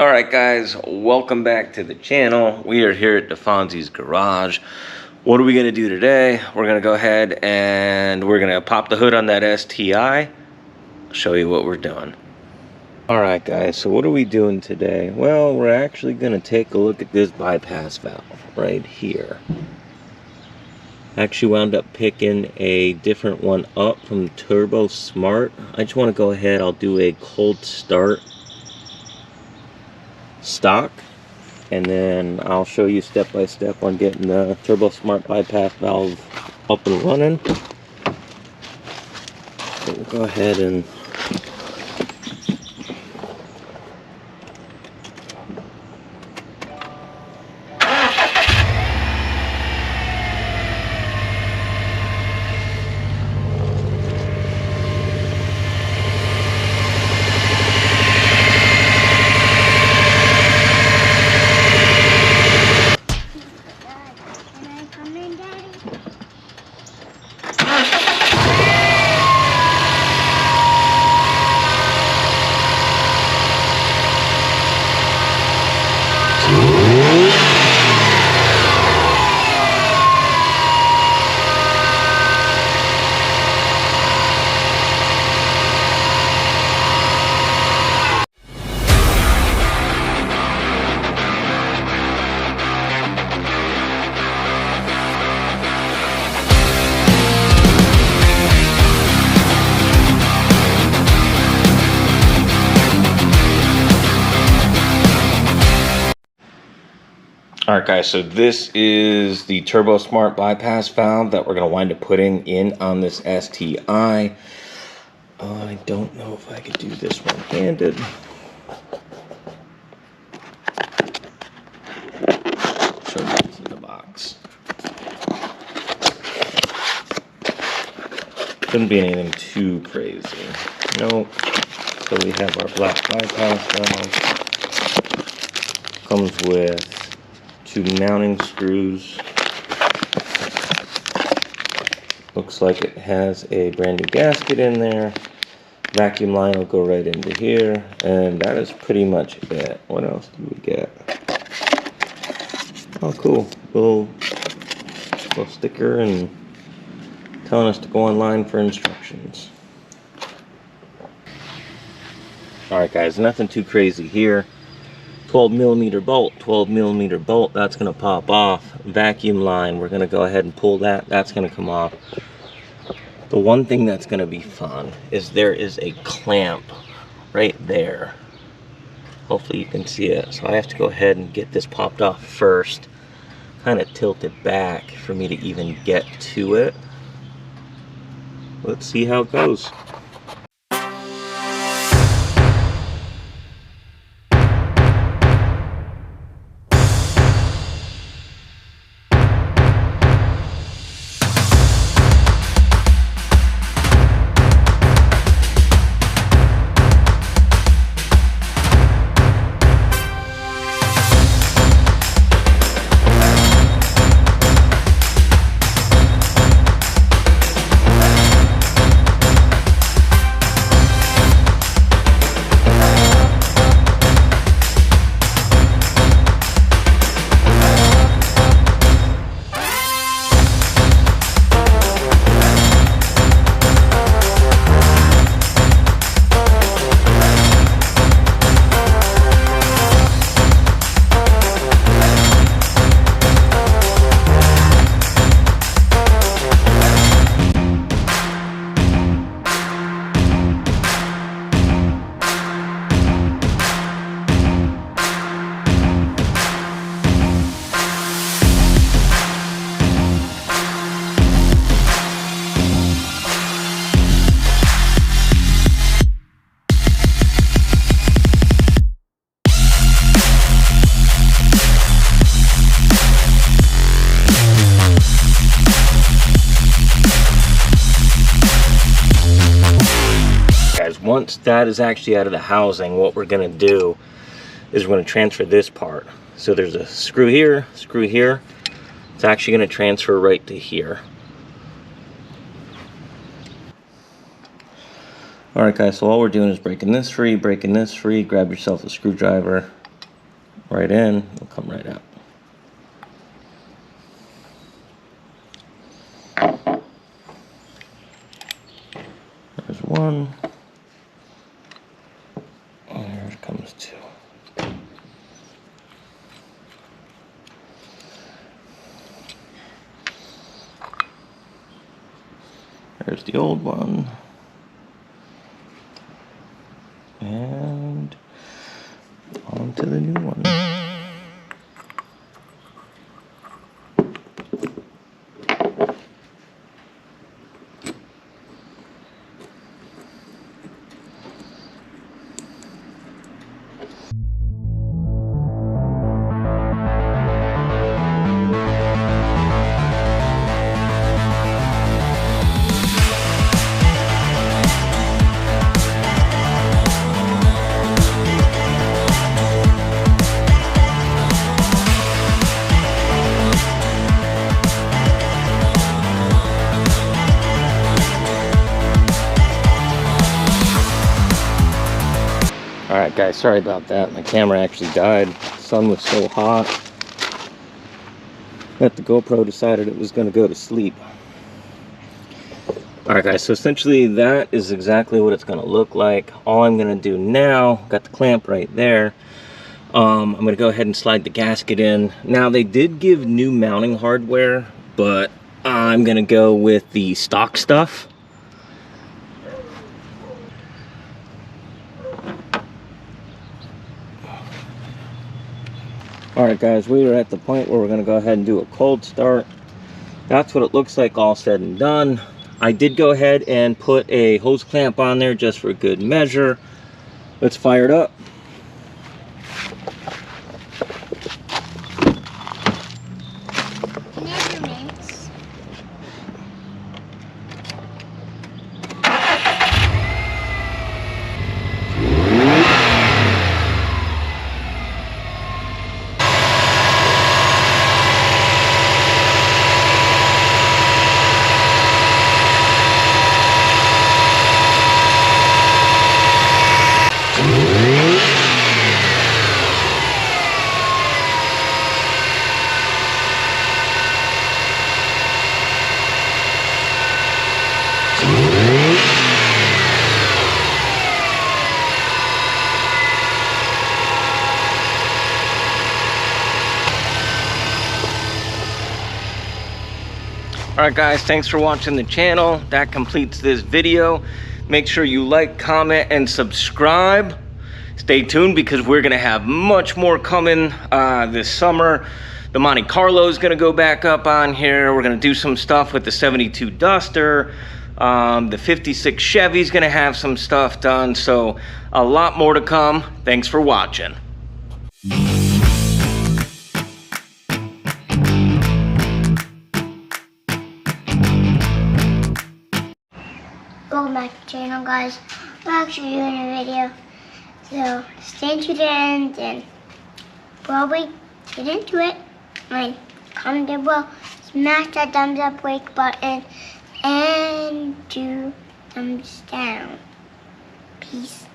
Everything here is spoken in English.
Alright guys, welcome back to the channel. We are here at DeFonzi's garage. What are we going to do today? We're going to go ahead and we're going to pop the hood on that STI. Show you what we're doing. Alright guys, so what are we doing today? Well, we're actually going to take a look at this bypass valve right here. Actually wound up picking a different one up from Turbosmart. I just want to go ahead, I'll do a cold start stock, and then I'll show you step by step on getting the Turbosmart bypass valve up and running. So we'll go ahead and Alright guys, so this is the Turbosmart bypass valve that we're going to wind up putting in on this STI. I don't know if I could do this one-handed. Show you what's in the box. Shouldn't be anything too crazy. Nope. So we have our black bypass valve. Comes with two mounting screws. Looks like it has a brand new gasket in there. Vacuum line will go right into here, and that is pretty much it. What else do we get? Oh, cool. Little sticker and telling us to go online for instructions. Alright guys, nothing too crazy here. 12mm bolt, that's going to pop off. Vacuum line, we're going to go ahead and pull that. That's going to come off. The one thing that's going to be fun is there is a clamp right there. Hopefully you can see it. So I have to go ahead and get this popped off first. Kind of tilt it back for me to even get to it. Let's see how it goes. Once that is actually out of the housing, what we're going to do is we're going to transfer this part. So there's a screw here, screw here. It's actually going to transfer right to here. Alright guys, so all we're doing is breaking this free, grab yourself a screwdriver, right in, it'll come right out. There's one. And here comes two. There's the old one. And on to the new one. Alright guys, sorry about that. My camera actually died. The sun was so hot that the GoPro decided it was going to go to sleep. Alright guys, so essentially that is exactly what it's going to look like. All I'm going to do now, got the clamp right there. I'm going to go ahead and slide the gasket in. Now they did give new mounting hardware, but I'm going to go with the stock stuff. Alright guys, we are at the point where we're going to go ahead and do a cold start. That's what it looks like all said and done. I did go ahead and put a hose clamp on there just for good measure. Let's fire it up. Can you have your mints? Alright guys, thanks for watching the channel. That completes this video. Make sure you like, comment, and subscribe. Stay tuned because we're going to have much more coming this summer. The Monte Carlo is going to go back up on here. We're going to do some stuff with the 72 Duster. The 56 Chevy is going to have some stuff done. So a lot more to come. Thanks for watching. Welcome back to the channel, guys. We're actually doing a video, so stay tuned and probably get into it. Comment down below, smash that thumbs up like button, and 2 thumbs down. Peace.